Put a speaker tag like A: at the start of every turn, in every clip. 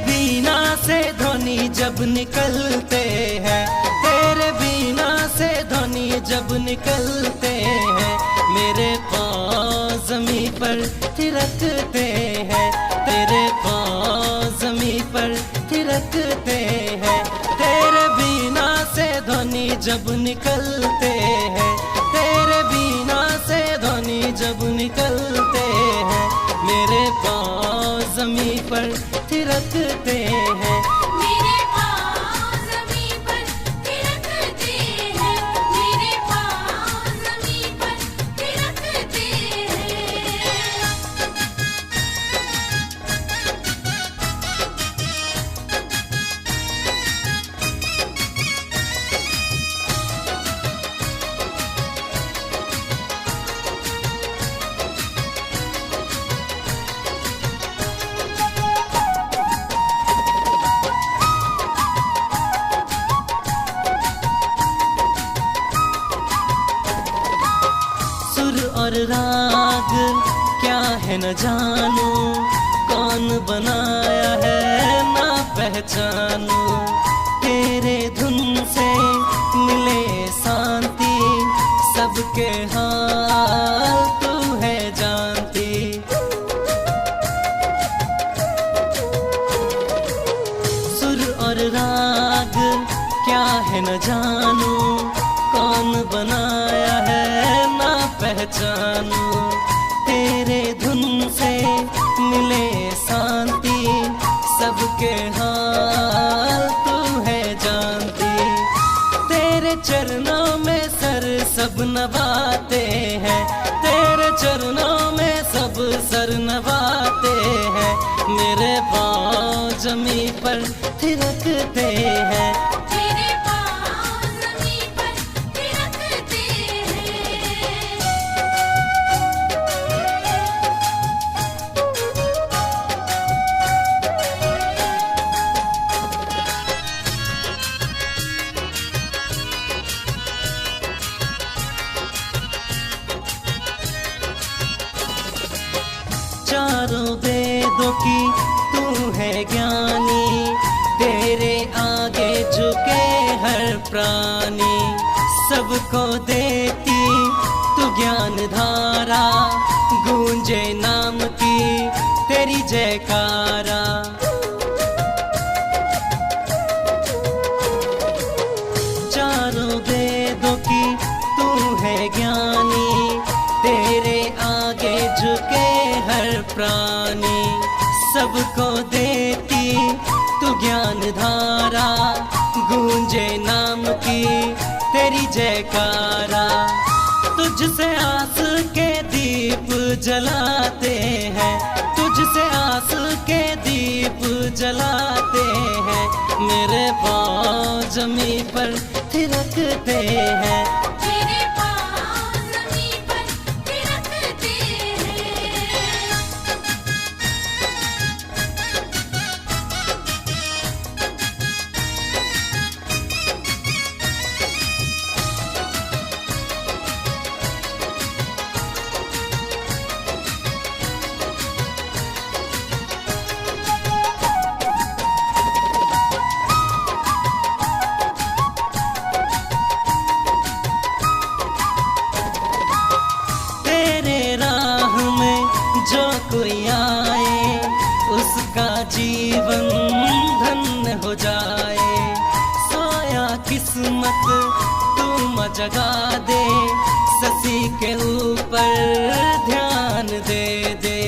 A: बिना से ध्वनि जब निकलते हैं, तेरे बिना से ध्वनि जब निकलते हैं, मेरे पाँव ज़मीं पर थिरकते हैं, तेरे पाँव ज़मीं पर थिरकते हैं। तेरे बिना से ध्वनि जब निकलते हैं, तेरे बिना से ध्वनि जब निकलते हैं, मेरे पाँव ज़मीं पर थिरकते हैं।
B: मेरे पाँव ज़मीं पर थिरकते हैं, मेरे पाँव ज़मीं पर थिरकते हैं।
A: सुर और राग क्या है न जानू, कौन बनाया है ना पहचानू, तेरे धुन से मिले शांति, सबके हाल तू है जानती। सुर और राग क्या है न जानू, कौन बनाया है ना पहचानू, तेरे धुन से मिले शांति, सबके हाल तू है जानती। तेरे चरणों में सर सब नवाते हैं, तेरे चरणों में सब सर नवाते हैं, मेरे पाँव ज़मीं पर थिरकते हैं।
B: मेरे पाँव ज़मीं पर थिरकते हैं।
A: चारों वेदों की तू है ज्ञानी, तेरे आगे झुके हर प्राणी, सबको देती तू ज्ञान धारा, गूंजे नाम की तेरी जयकारा। चारों वेदों की तू है ज्ञानी, तेरे आगे झुके हर प्राणी, सबको देती तू ज्ञान धारा, गूंजे नाम की तेरी जयकारा। तुझसे आस के दीप जलाते हैं, तुझसे आस के दीप जलाते हैं, मेरे पाँव ज़मीं पर थिरकते हैं।
B: मेरे पाँव ज़मीं पर थिरकते हैं।
A: तेरे राह में जो कोई आए, उसका जीवन धन्य हो जाए। सोया किस्मत तुम जगा दे, शशि के ऊपर ध्यान दे दे।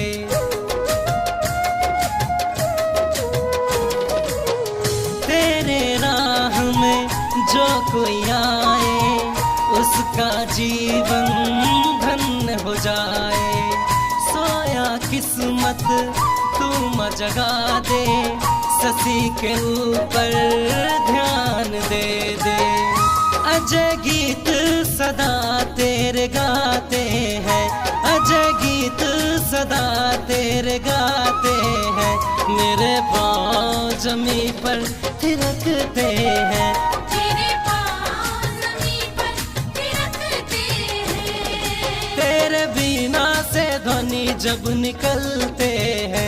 A: तेरे राह में जो कोई आए, उसका जीवन धन्य हो जाए। सोया किस्मत तुम जगा दे, शशि के ऊपर ध्यान दे दे। अजय गीत सदा तेरे गाते हैं, अजय गीत सदा तेरे गाते हैं, मेरे पाँव ज़मीं पर थिरकते हैं।
B: मेरे पाँव ज़मीं पर थिरकते हैं।
A: तेरे बिना से ध्वनि जब निकलते हैं,